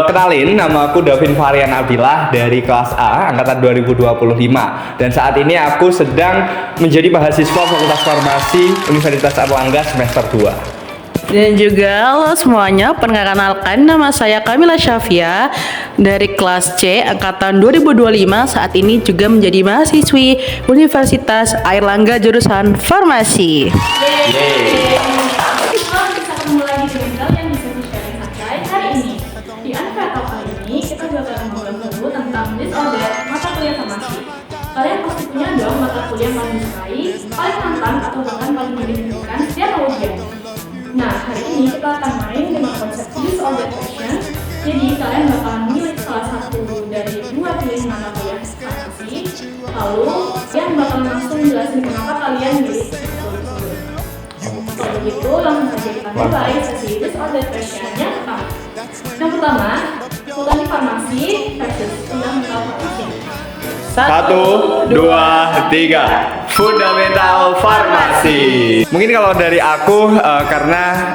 Kenalin, nama aku Davin Varian Abdillah dari kelas A, angkatan 2025. Dan saat ini aku sedang menjadi mahasiswa Fakultas Farmasi Universitas Airlangga semester 2. Dan juga halo semuanya, perkenalkan nama saya Kamila Syafia dari kelas C angkatan 2025, saat ini juga menjadi mahasiswi Universitas Airlangga jurusan Farmasi. Kita bisa ketemu lagi dengan kalian di sesi sharing santai hari ini. Di Unfair Talk kali ini kita bakal ngobrol-ngobrol tentang disorder mata kuliah farmasi. Kalian pasti punya dong mata kuliah yang paling disukai, paling nantang atau bahkan paling membingungkan setiap ujian. Nah, hari ini kita akan main dengan konsep disorder question. Jadi kalian bakal memilih salah satu dari dua pilihan mata kuliah farmasi. Lalu kalian bakal langsung jelasin kenapa kalian milih tersebut. Kalau begitu, langsung saja kita mulai sesi disorder question-nya pertama. Yang pertama, Botani Farmasi versus Fundamental Farmasi. 1, 2, 3. Fundamental Farmasi. Mungkin kalau dari aku karena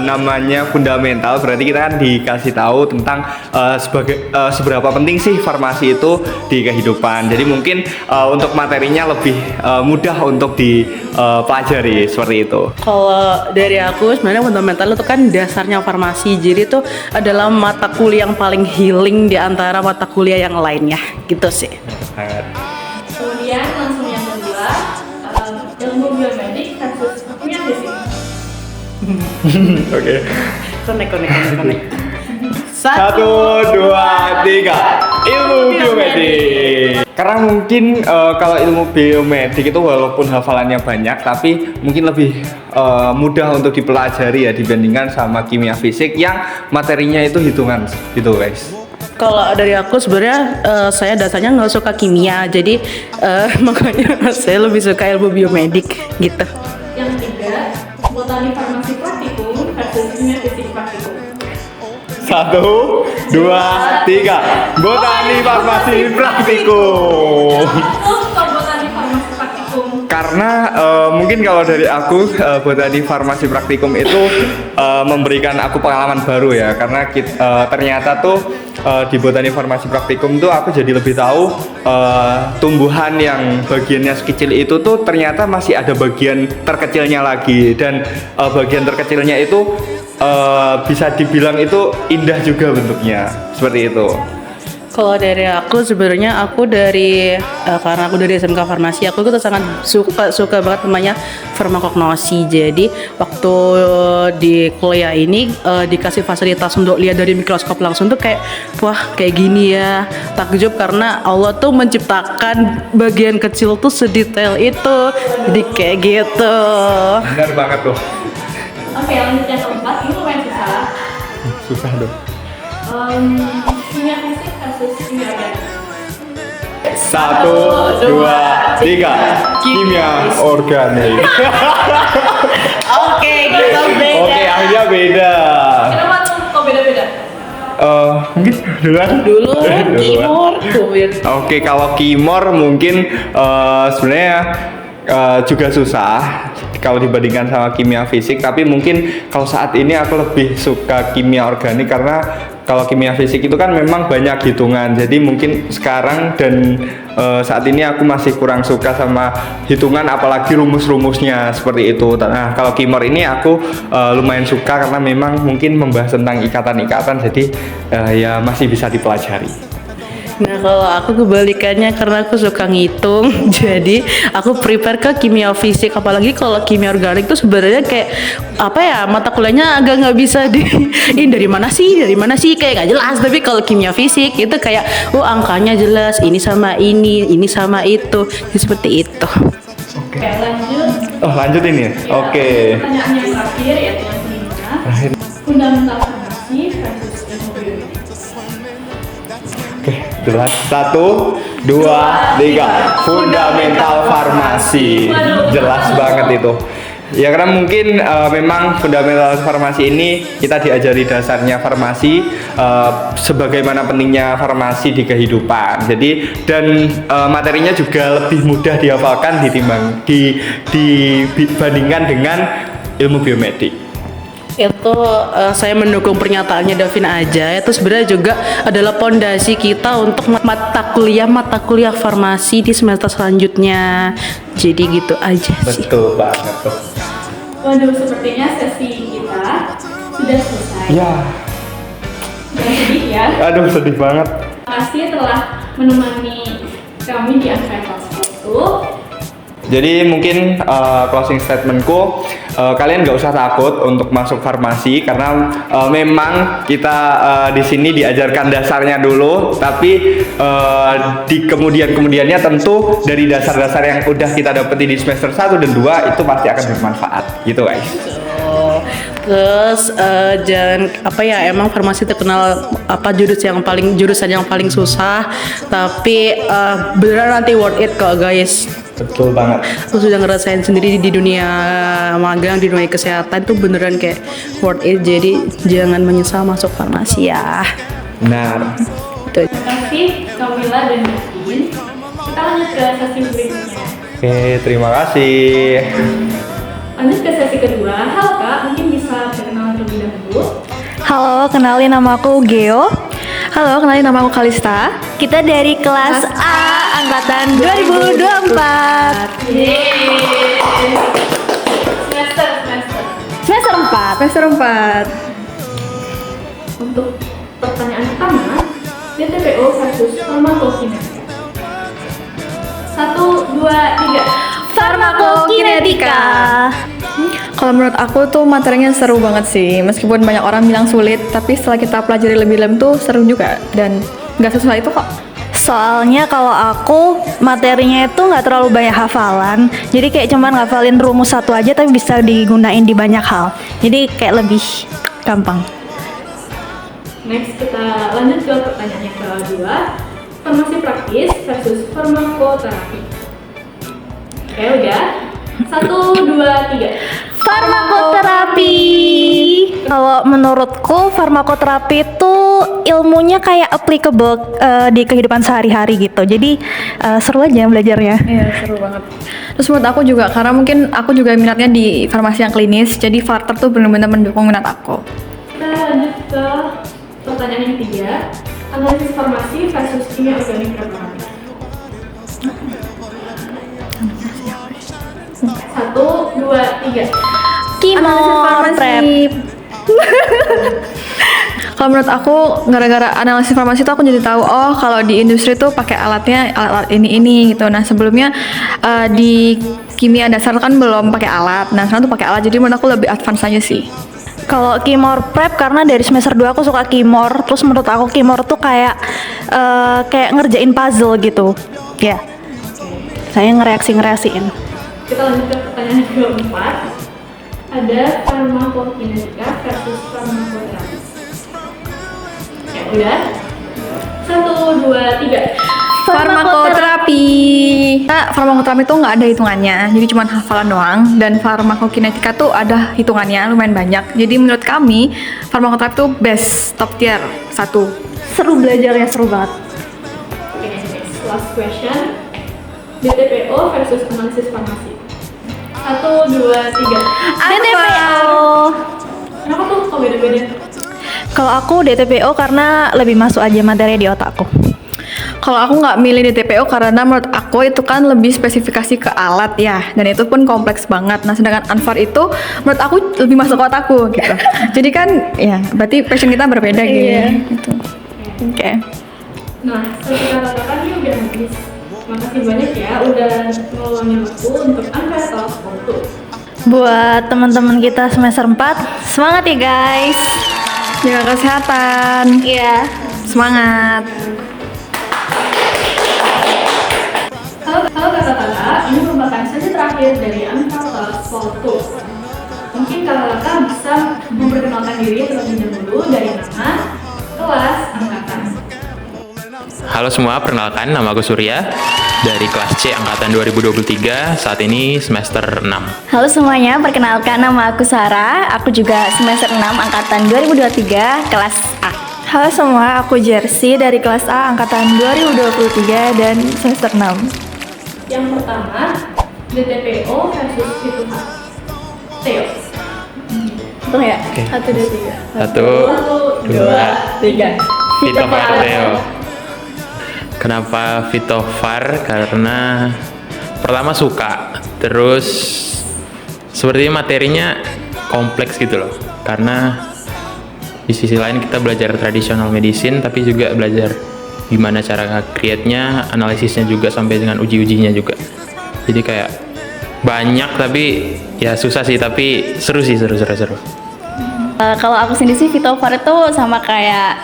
namanya fundamental, berarti kita kan dikasih tahu tentang seberapa penting sih farmasi itu di kehidupan. Jadi mungkin untuk materinya lebih mudah untuk dipelajari seperti itu. Kalau dari aku sebenarnya fundamental itu kan dasarnya farmasi, jadi itu adalah mata kuliah yang paling healing di antara mata kuliah yang lainnya, gitu sih. Kemudian langsung yang kedua, ilmu biomedik versus kimia fisik. Oke. Konek. 1, 2, 3. Ilmu biomedik. Karena mungkin kalau ilmu biomedik itu walaupun hafalannya banyak, tapi mungkin lebih mudah untuk dipelajari ya dibandingkan sama kimia fisik yang materinya itu hitungan gitu guys. Kalau dari aku sebenarnya saya dasarnya nggak suka kimia, jadi makanya saya lebih suka ilmu biomedik gitu. Yang ketiga, Botani Farmasi Praktikum versus kimia fisik praktikum. 1, 2, 3. Botani Farmasi Praktikum. Kok Botani Farmasi Praktikum? Karena mungkin kalau dari aku Botani Farmasi Praktikum itu memberikan aku pengalaman baru ya, karena ternyata tuh di Botani Farmasi Praktikum tuh aku jadi lebih tahu tumbuhan yang bagiannya sekecil itu tuh ternyata masih ada bagian terkecilnya lagi, dan bagian terkecilnya itu bisa dibilang itu indah juga bentuknya, seperti itu. Kalau dari aku sebenarnya aku dari karena aku dari SMK Farmasi, aku tuh sangat suka banget namanya farmakognosi. Jadi waktu di kuliah ini dikasih fasilitas untuk lihat dari mikroskop langsung tuh kayak wah kayak gini ya, takjub karena Allah tuh menciptakan bagian kecil tuh sedetail itu, jadi kayak gitu. Benar banget tuh. Oke, lanjut yang keempat, ini lumayan susah. Susah dong. Kimia fisik versus kimia organik. 1, 2, 3. Kimia organik. Oke, kita beda. Oke, akhirnya beda. Kenapa tuh kok beda-beda? Mungkin duluan. Dulu Timur tuh. Oke, kalau kimor mungkin sebenarnya juga susah kalau dibandingkan sama kimia fisik, tapi mungkin kalau saat ini aku lebih suka kimia organik karena kalau kimia fisik itu kan memang banyak hitungan, jadi mungkin sekarang dan saat ini aku masih kurang suka sama hitungan, apalagi rumus-rumusnya seperti itu. Nah, kalau kimor ini aku lumayan suka karena memang mungkin membahas tentang ikatan-ikatan, jadi ya masih bisa dipelajari. Nah, kalau aku kebalikannya karena aku suka ngitung, jadi aku prepare ke kimia fisik. Apalagi kalau kimia organik tuh sebenarnya kayak apa ya, mata kuliahnya agak nggak bisa ini dari mana sih kayak nggak jelas. Tapi kalau kimia fisik itu kayak angkanya jelas, ini sama itu, jadi seperti itu. Oke, lanjut. Lanjut ini. Ya, Oke. pertanyaan yang terakhir yaitu yang kelima. Fundamental farmasi versus ilmu biomedik. Oke, jelas. 1, 2, 3. Fundamental farmasi. Jelas banget itu. Ya karena mungkin memang fundamental farmasi ini kita diajari dasarnya farmasi, sebagaimana pentingnya farmasi di kehidupan. Jadi dan materinya juga lebih mudah dihafalkan dibandingkan dengan ilmu biomedik. Itu saya mendukung pernyataannya Davin aja. Itu sebenarnya juga adalah pondasi kita untuk mata kuliah farmasi di semester selanjutnya. Jadi gitu aja sih. Betul banget tuh. Waduh, sepertinya sesi kita sudah selesai. Ya, Jangan sedih ya. aduh sedih banget. Terima kasih telah menemani kami di Untitled itu. Jadi mungkin closing statementku, kalian nggak usah takut untuk masuk farmasi karena memang kita di sini diajarkan dasarnya dulu, tapi di kemudiannya tentu dari dasar-dasar yang udah kita dapeti di semester 1 dan 2 itu pasti akan bermanfaat, gitu guys. Terus jangan apa ya, emang farmasi terkenal apa jurusan yang paling susah, tapi beneran nanti worth it kok guys. Betul banget. Aku sudah ngerasain sendiri di dunia magang, di dunia kesehatan tuh beneran kayak worth it. Jadi jangan menyesal masuk farmasi ya. Benar. Itu. Terima kasih Kamila dan Davin. Kita lanjut ke sesi berikutnya. Oke, terima kasih. Lanjut ke sesi kedua. Halo Kak, mungkin bisa perkenalan terlebih dahulu. Halo, kenalin nama aku Geo. Halo, kenalin nama aku Kalista. Kita dari kelas A angkatan 2024. Yeay. Semester. Semester 4. Semester 4. Untuk pertanyaan pertama, DTPO versus farmakokinetika. 1, 2, 3. Farmakokinetika. Kalau menurut aku tuh materinya seru banget sih. Meskipun banyak orang bilang sulit, tapi setelah kita pelajari lebih dalam tuh seru juga dan nggak susah itu kok. Soalnya kalau aku materinya itu nggak terlalu banyak hafalan, jadi kayak cuman ngafalin rumus satu aja tapi bisa digunain di banyak hal. Jadi kayak lebih gampang. Next kita lanjut ke pertanyaan yang kedua. Farmasi praktis versus farmakoterapi. Oke, udah. 1, 2, 3. Farmakoterapi. Kalau menurutku farmakoterapi itu ilmunya kayak applicable di kehidupan sehari-hari gitu. Jadi seru aja belajarnya. Iya, seru banget. Terus menurut aku juga, karena mungkin aku juga minatnya di farmasi yang klinis, jadi Farter tuh benar-benar mendukung minat aku. Kita lanjut ke pertanyaan yang ketiga. Analisis farmasi versus kimia organik preparasi. 1, 2, 3. Kimo prep. Kalau menurut aku, gara-gara analisis farmasi itu aku jadi tahu, oh kalau di industri tuh pakai alatnya alat ini gitu. Nah sebelumnya di kimia dasar kan belum pakai alat. Nah sekarang tuh pakai alat, jadi menurut aku lebih advance aja sih. Kalau Kimor Prep karena dari semester 2 aku suka Kimor, terus menurut aku Kimor tuh kayak ngerjain puzzle gitu. Ya. Saya ngereaksiin. Kita lanjut ke pertanyaan keempat. Ada farmakokinetika versus farmakoterapi. Ya udah. 1, 2, 3. Farmakoterapi. Nah, farmakoterapi tuh nggak ada hitungannya, jadi cuma hafalan doang. Dan farmakokinetika tuh ada hitungannya lumayan banyak. Jadi menurut kami farmakoterapi tuh best, top tier 1. Seru belajarnya, seru banget. Oke, next last question. DTPO versus analisis farmasi. 1, 2, 3. DTPO. Kenapa tuh kok beda-beda? Kalau aku DTPO karena lebih masuk aja materi di otakku. Kalau aku nggak milih DTPO karena menurut aku itu kan lebih spesifikasi ke alat ya, dan itu pun kompleks banget. Nah sedangkan Anfar itu menurut aku lebih masuk ke otakku gitu. Jadi kan ya berarti passion kita berbeda gitu. Oke. Nah, seperti kata-kata ini udah habis. Makasih banyak ya udah meluangin waktu untuk Untitled Foto. Buat teman-teman kita semester 4, semangat ya guys. Jaga kesehatan. Iya. Semangat. Halo kakak-kakak, ini merupakan sesi terakhir dari Untitled Foto. Mungkin kakak-kakak bisa memperkenalkan diri terlebih dahulu dari nama, kelas, angkatan. Halo semua, perkenalkan nama aku Surya dari kelas C angkatan 2023, saat ini semester 6. Halo semuanya, perkenalkan nama aku Sarah. Aku juga semester 6 angkatan 2023 kelas A. Halo semua, aku Jersey dari kelas A angkatan 2023 dan semester 6. Yang pertama, DTPO versus Fitu Teo. Hitung ya? Oke. 1, 2, 3. 1, 2, 3. Vito Varteo. Kenapa Vito Var? Karena pertama suka, terus sepertinya materinya kompleks gitu loh. Karena di sisi lain kita belajar tradisional medicine, tapi juga belajar gimana cara create-nya, analisisnya juga sampai dengan uji-ujinya juga. Jadi kayak banyak tapi ya susah sih, tapi seru sih, seru. Kalau aku sendiri sih Vito Var itu sama kayak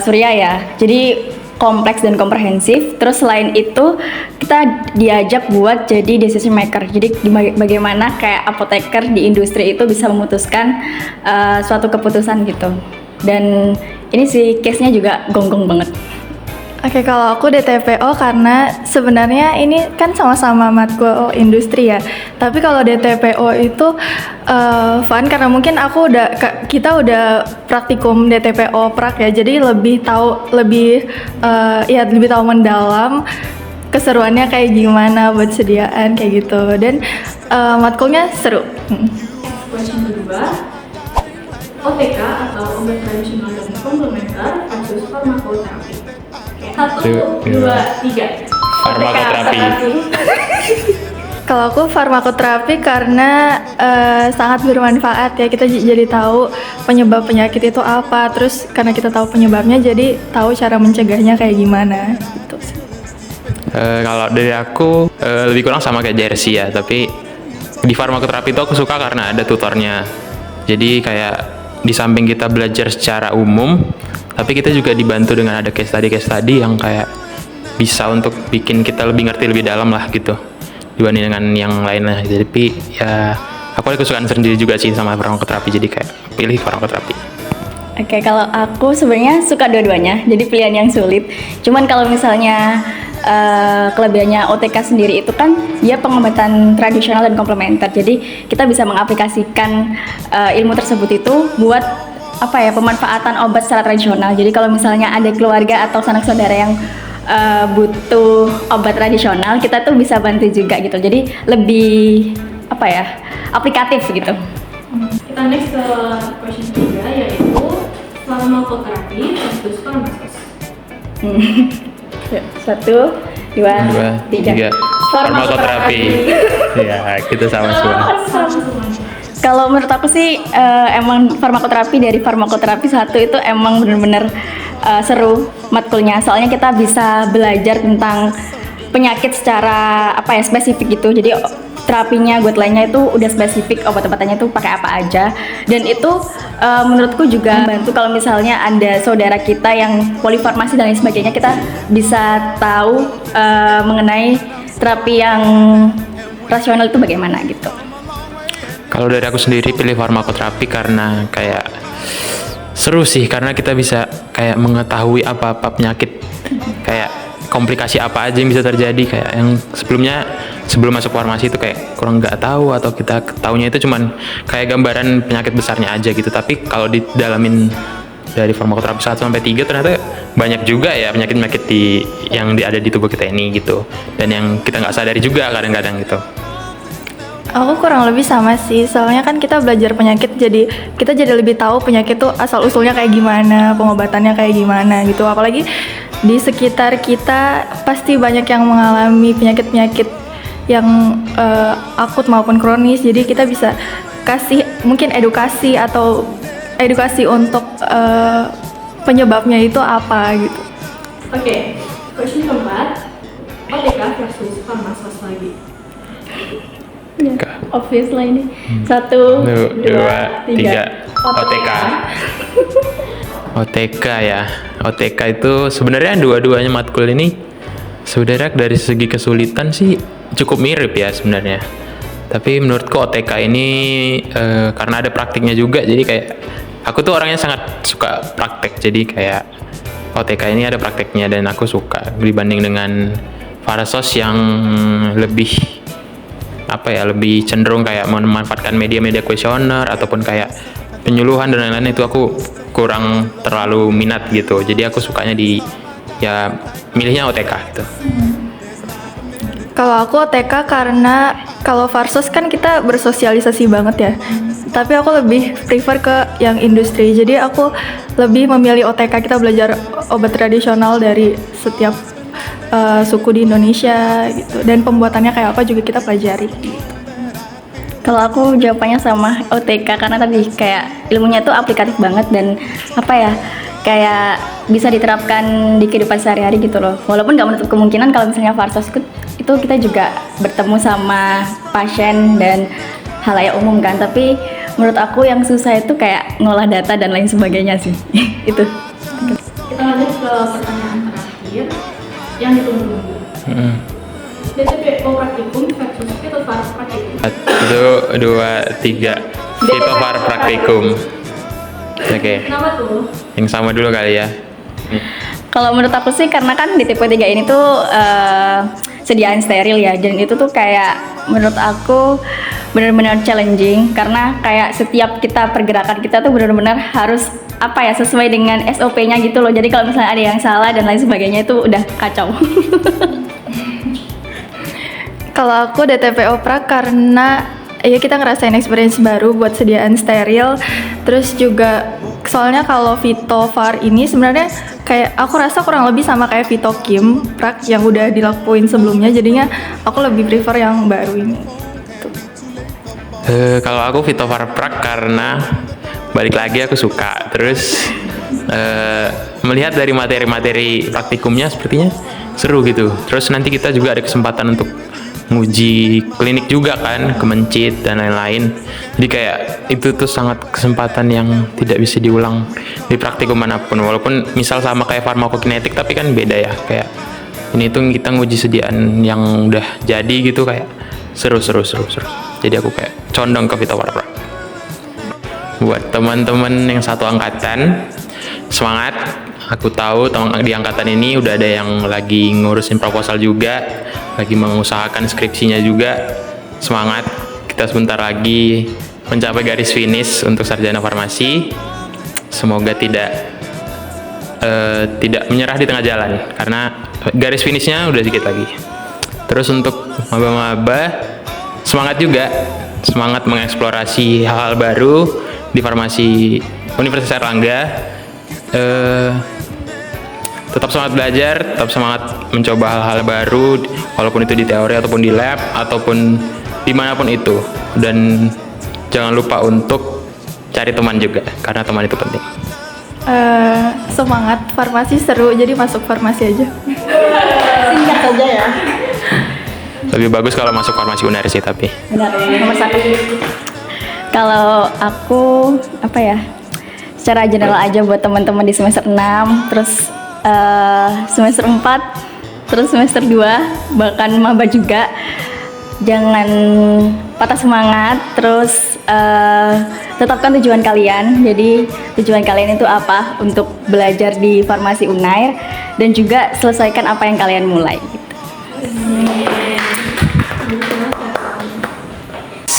Surya ya. Jadi kompleks dan komprehensif. Terus selain itu kita diajak buat jadi decision maker. Jadi bagaimana kayak apoteker di industri itu bisa memutuskan suatu keputusan gitu. Dan ini sih case-nya juga gonggong banget. Oke, kalau aku DTPO karena sebenarnya ini kan sama-sama matkul industri ya. Tapi kalau DTPO itu fun karena mungkin kita udah praktikum DTPO prak ya. Jadi lebih tahu lebih tahu mendalam keseruannya kayak gimana buat sediaan kayak gitu. Dan matkulnya seru. Question kedua, OTK atau obat tradisional dan komplementer versus farmakoterapi. Oke, 1, 2, 3. Farmakoterapi. Kalau aku farmakoterapi karena sangat bermanfaat ya, kita jadi tahu penyebab penyakit itu apa, terus karena kita tahu penyebabnya jadi tahu cara mencegahnya kayak gimana gitu. Kalau dari aku lebih kurang sama kayak Jersey ya, tapi di farmakoterapi itu aku suka karena ada tutornya. Jadi kayak di samping kita belajar secara umum, tapi kita juga dibantu dengan ada case study yang kayak bisa untuk bikin kita lebih ngerti lebih dalam lah gitu dibanding dengan yang lainnya. Jadi ya aku ada kesukaan sendiri juga sih sama farmakoterapi, jadi kayak pilih farmakoterapi. Oke, kalau aku sebenarnya suka dua-duanya, jadi pilihan yang sulit. Cuman kalau misalnya kelebihannya OTK sendiri itu kan dia pengobatan tradisional dan komplementer. Jadi kita bisa mengaplikasikan ilmu tersebut itu buat pemanfaatan obat secara tradisional. Jadi kalau misalnya ada keluarga atau sanak saudara yang butuh obat tradisional, kita tuh bisa bantu juga gitu. Jadi lebih aplikatif gitu. Kita next ke question ketiga, yaitu farmakoterapi versus farmasis. 1, 2, 3. Farmakoterapi. Ya, kita sama semua. Kalau menurut aku sih emang farmakoterapi dari farmakoterapi 1 itu emang bener-bener seru matkulnya. Soalnya kita bisa belajar tentang penyakit secara spesifik gitu. Jadi terapinya, guideline-nya itu udah spesifik, obat-obatannya itu pakai apa aja. Dan itu menurutku juga membantu kalau misalnya ada saudara kita yang polifarmasi dan lain sebagainya, kita bisa tahu mengenai terapi yang rasional itu bagaimana gitu. Kalau dari aku sendiri pilih farmakoterapi karena kayak seru sih, karena kita bisa kayak mengetahui apa-apa penyakit, kayak komplikasi apa aja yang bisa terjadi, kayak yang sebelum masuk farmasi itu kayak kurang nggak tahu, atau kita tahunya itu cuman kayak gambaran penyakit besarnya aja gitu. Tapi kalau didalamin dari farmakoterapi 1 sampai 3 ternyata banyak juga ya penyakit-penyakit yang ada di tubuh kita ini gitu, dan yang kita nggak sadari juga kadang-kadang gitu. Aku kurang lebih sama sih, soalnya kan kita belajar penyakit, jadi kita jadi lebih tahu penyakit tuh asal usulnya kayak gimana, pengobatannya kayak gimana gitu. Apalagi di sekitar kita pasti banyak yang mengalami penyakit-penyakit yang akut maupun kronis, jadi kita bisa kasih mungkin edukasi untuk penyebabnya itu apa gitu. Oke, question keempat, OTK versus farmasis lagi. Obvious lah ini. 1, 2, 3. OTK. OTK ya. OTK itu sebenarnya dua-duanya matkul ini sebenarnya dari segi kesulitan sih cukup mirip ya sebenarnya. Tapi menurutku OTK ini karena ada praktiknya juga, jadi kayak aku tuh orangnya sangat suka praktek. Jadi kayak OTK ini ada prakteknya dan aku suka dibanding dengan Farasos yang lebih lebih cenderung kayak memanfaatkan media-media kuesioner ataupun kayak penyuluhan dan lain-lain. Itu aku kurang terlalu minat gitu, jadi aku sukanya milihnya OTK gitu. Kalau aku OTK karena kalau Farsos kan kita bersosialisasi banget ya, Tapi aku lebih prefer ke yang industri. Jadi aku lebih memilih OTK, kita belajar obat tradisional dari setiap suku di Indonesia gitu. Dan pembuatannya kayak apa juga kita pelajari. Kalau aku jawabannya sama OTK karena tadi kayak ilmunya tuh aplikatif banget dan apa ya, kayak bisa diterapkan di kehidupan sehari-hari gitu loh. Walaupun nggak menutup kemungkinan kalau misalnya Farsos itu kita juga bertemu sama pasien dan halayak umum kan. Tapi menurut aku yang susah itu kayak ngolah data dan lain sebagainya sih. Itu. Kita lanjut ke pertanyaan terakhir yang ditunggu-tunggu. DTPO praktikum versus fitovar praktikum. 1, 2, 3. Fitovar praktikum. Oke. Kenapa tuh? Yang sama dulu kali ya. Kalau menurut aku sih karena kan di tipe 3 ini tuh sediaan steril ya, dan itu tuh kayak menurut aku benar-benar challenging karena kayak setiap kita pergerakan kita tuh benar-benar harus apa ya, sesuai dengan SOP-nya gitu loh. Jadi kalau misalnya ada yang salah dan lain sebagainya itu udah kacau. Kalau aku DTPO Prak karena ya kita ngerasain experience baru buat sediaan steril. Terus juga soalnya kalau Fitovar ini sebenarnya kayak aku rasa kurang lebih sama kayak Fitokim Prak yang udah dilakuin sebelumnya. Jadinya aku lebih prefer yang baru ini. Kalau aku Fitovar Prak karena balik lagi aku suka. Terus melihat dari materi-materi praktikumnya sepertinya seru gitu. Terus nanti kita juga ada kesempatan untuk nguji klinik juga kan, kemencit dan lain-lain. Jadi kayak itu tuh sangat kesempatan yang tidak bisa diulang di praktikum manapun. Walaupun misal sama kayak farmakokinetik tapi kan beda ya. Kayak ini tuh kita nguji sediaan yang udah jadi gitu, kayak seru. Jadi aku kayak condong ke Fitovar Prak. Buat teman-teman yang satu angkatan, semangat. Aku tahu di angkatan ini udah ada yang lagi ngurusin proposal juga, lagi mengusahakan skripsinya juga. Semangat, kita sebentar lagi mencapai garis finish untuk sarjana farmasi. Semoga tidak menyerah di tengah jalan, karena garis finishnya udah sedikit lagi. Terus untuk maba-maba, semangat juga, semangat mengeksplorasi hal-hal baru di farmasi Universitas Airlangga. Tetap semangat belajar, tetap semangat mencoba hal-hal baru, walaupun itu di teori ataupun di lab ataupun dimanapun itu. Dan jangan lupa untuk cari teman juga, karena teman itu penting. Semangat, farmasi seru, jadi masuk farmasi aja. Singkat saja ya. Lebih bagus kalau masuk farmasi UNER sih, tapi Benar, nomor 1. Kalau aku apa ya, secara general aja buat teman-teman di semester 6, terus semester 4, terus semester 2, bahkan maba juga, jangan patah semangat. Terus tetapkan tujuan kalian. Jadi tujuan kalian itu apa, untuk belajar di farmasi Unair, dan juga selesaikan apa yang kalian mulai gitu.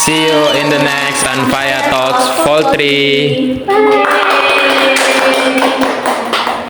see you in the next Anfaya Talks Fall 3. Bye.